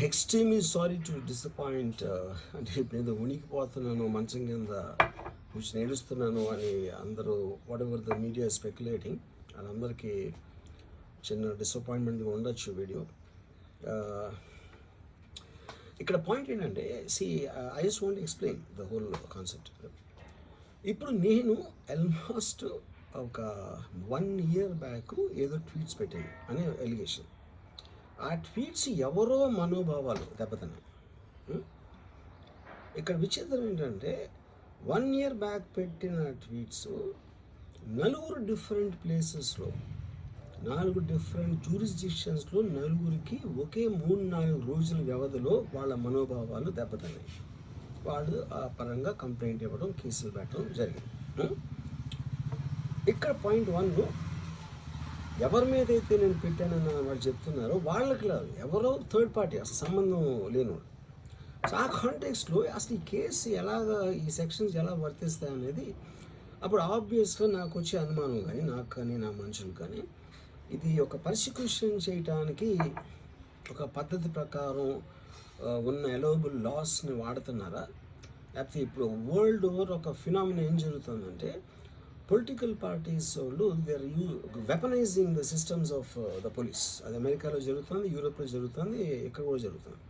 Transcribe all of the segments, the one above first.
Extremely sorry to disappoint. అంటే ఇప్పుడు ఏదో ఉనికిపోతున్నాను, మంచం కింద కూర్చొని ఏడుస్తున్నాను అని అందరూ what ever the media speculating, వాళ్ళందరికీ చిన్న డిసప్పాయింట్మెంట్గా ఉండొచ్చు వీడియో. ఇక్కడ పాయింట్ ఏంటంటే, I just want explain the whole concept. ఇప్పుడు నేను ఆల్మోస్ట్ ఒక 1 year బ్యాక్ ఏదో ట్వీట్స్ పెట్టాను అనే ఎలిగేషన్. ఆ ట్వీట్స్ ఎవరో మనోభావాలు దెబ్బతిన్నాయి. ఇక్కడ విచిత్రం ఏంటంటే 1 year బ్యాక్ పెట్టిన ట్వీట్స్ 4 డిఫరెంట్ ప్లేసెస్లో 4 డిఫరెంట్ జ్యూరిస్డిక్షన్స్లో నలుగురికి ఒకే 3-4 రోజుల వ్యవధిలో వాళ్ళ మనోభావాలు దెబ్బతిన్నాయి. వాళ్ళు ఆ పరంగా కంప్లైంట్ ఇవ్వడం, కేసులు పెట్టడం జరిగింది. ఇక్కడ పాయింట్ 1, ఎవరి మీద అయితే నేను పెట్టానని వాళ్ళు చెప్తున్నారో వాళ్ళకి లేదు, ఎవరో థర్డ్ పార్టీ, అసలు సంబంధం లేనివాడు. సో ఆ కాంటెక్స్లో అసలు ఈ కేసు ఎలాగా, ఈ సెక్షన్స్ ఎలా వర్తిస్తాయి అనేది అప్పుడు ఆబ్వియస్గా నాకు వచ్చే అనుమానం కానీ, నాకు కానీ నా మనుషులు కానీ, ఇది ఒక పర్సిక్యూషన్ చేయటానికి ఒక పద్ధతి ప్రకారం ఉన్న ఎలోబుల్ లాస్ని వాడుతున్నారా, లేకపోతే ఇప్పుడు వరల్డ్ ఓవర్ ఒక ఫినామినా ఏం జరుగుతుందంటే, పొలిటికల్ పార్టీస్ వాళ్ళు they are weaponising the systems of the police. అది అమెరికాలో జరుగుతుంది, యూరోప్లో జరుగుతుంది, ఇక్కడ కూడా జరుగుతుంది.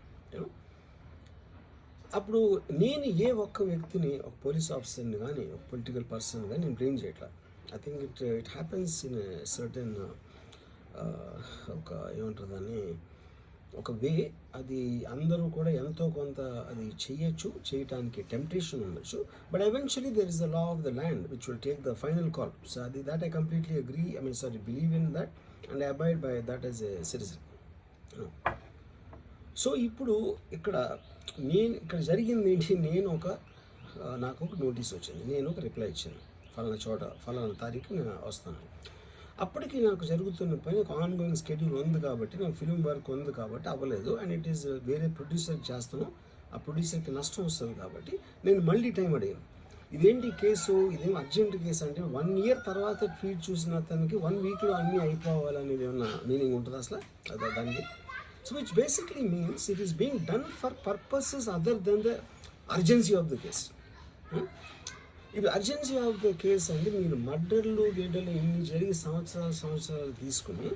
అప్పుడు నేను ఏ ఒక్క వ్యక్తిని, ఒక పోలీస్ ఆఫీసర్ని కానీ, ఒక పొలిటికల్ పర్సన్ కానీ నేను బ్లేమ్ చేయట్లా. I think it happens in certain ఒక ఏమంటారు దాన్ని, ఒక వే. అది అందరూ కూడా ఎంతో కొంత అది చేయటానికి టెంప్టేషన్ ఉండొచ్చు. But eventually there is the law of the land which will take the final call. So అది that I completely agree, believe in that and I abide by that as a citizen. So ఇప్పుడు ఇక్కడ జరిగింది ఏంటి, నాకు ఒక notice వచ్చింది, నేను ఒక రిప్లై ఇచ్చాను, ఫలానా చోట ఫలానా తారీఖు నేను వస్తాను. అప్పటికి నాకు జరుగుతున్న పని ఒక ఆన్గోయింగ్ స్కెడ్యూల్ ఉంది కాబట్టి, నాకు ఫిల్మ్ వర్క్ ఉంది కాబట్టి అవ్వలేదు. అండ్ ఇట్ ఈస్ వేరే ప్రొడ్యూసర్కి చేస్తాను, ఆ ప్రొడ్యూసర్కి నష్టం వస్తుంది కాబట్టి నేను మళ్ళీ టైం అడిగాను. ఇదేంటి కేసు, ఇదేం అర్జెంట్ కేసు అంటే 1 year తర్వాత ట్వీట్ చూసిన అతనికి 1 weekలో అన్నీ అయిపోవాలనేది ఏమన్నా మీనింగ్ ఉంటుంది అసలు దానికి? So which basically means it is being done for purposes other than the urgency of the case. ఇప్పుడు అర్జెన్సీ ఆఫ్ ద కేస్ అంటే, మీరు మర్డర్లు గేడర్లు ఇన్ని జరిగి సంవత్సరాలు తీసుకుని